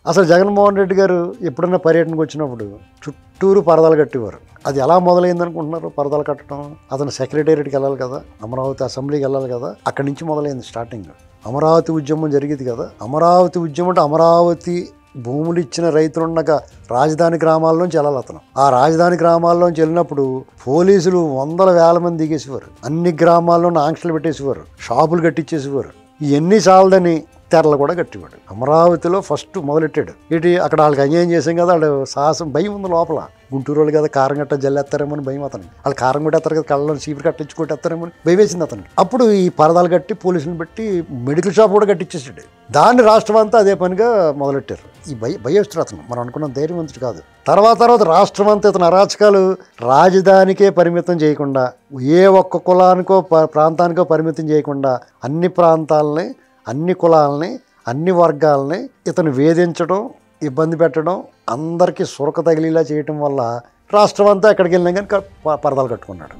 అసలు జగన్మోహన్ రెడ్డి గారు ఎప్పుడైనా పర్యటనకు వచ్చినప్పుడు చుట్టూరు పరదాలు కట్టేవారు. అది ఎలా మొదలైంది అనుకుంటున్నారు? పరదాలు కట్టడం అతను సెక్రటేరియట్కి వెళ్ళాలి కదా, అమరావతి అసెంబ్లీకి వెళ్ళాలి కదా, అక్కడి నుంచి మొదలైంది స్టార్టింగ్. అమరావతి ఉద్యమం జరిగేది కదా. అమరావతి ఉద్యమం అంటే అమరావతి భూములు ఇచ్చిన రైతులున్నగా రాజధాని గ్రామాల్లోంచి వెళ్ళాలి అతను. ఆ రాజధాని గ్రామాల్లోంచి వెళ్ళినప్పుడు పోలీసులు వందల వేల మంది దిగేసేవారు. అన్ని గ్రామాల్లోనూ ఆంక్షలు పెట్టేసేవారు, షాపులు కట్టించేసేవారు. ఇవన్నీ చాలదని తెరలు కూడా కట్టేవాడు. అమరావతిలో ఫస్ట్ మొదలెట్టాడు. ఇటు అక్కడ వాళ్ళకి అన్యాయం చేసాం కదా, వాళ్ళు సాహసం భయం ఉంది లోపల. గుంటూరు వాళ్ళు కదా కారం గట్ట జల్లేస్తారేమో అని భయం అతనికి. వాళ్ళు కారం కొట్టేస్తారు కదా, కళ్ళలో చీపురు కట్టించుకొట్టేస్తారేమో అని భయం వేసింది అతనికి. అప్పుడు ఈ పరదాలు కట్టి పోలీసులను పెట్టి మెడికల్ షాప్ కూడా కట్టించేసాడు. దాన్ని రాష్ట్రం అంతా అదే పనిగా మొదలెట్టారు. ఈ భయస్తుడు అతను, మనం అనుకున్న ధైర్యవంతుడు కాదు. తర్వాత రాష్ట్రం అంతా ఇతను అరాచకాలు రాజధానికే పరిమితం చేయకుండా, ఏ ఒక్క కులానికో ప్రాంతానికో పరిమితం చేయకుండా అన్ని ప్రాంతాలని, అన్ని కులాలని, అన్ని వర్గాలని ఇతను వేధించడం, ఇబ్బంది పెట్టడం, అందరికీ సురక తగిలేలా చేయటం వల్ల రాష్ట్రం అంతా ఎక్కడికి వెళ్ళినా కానీ పరదాలు కట్టుకున్నాడు.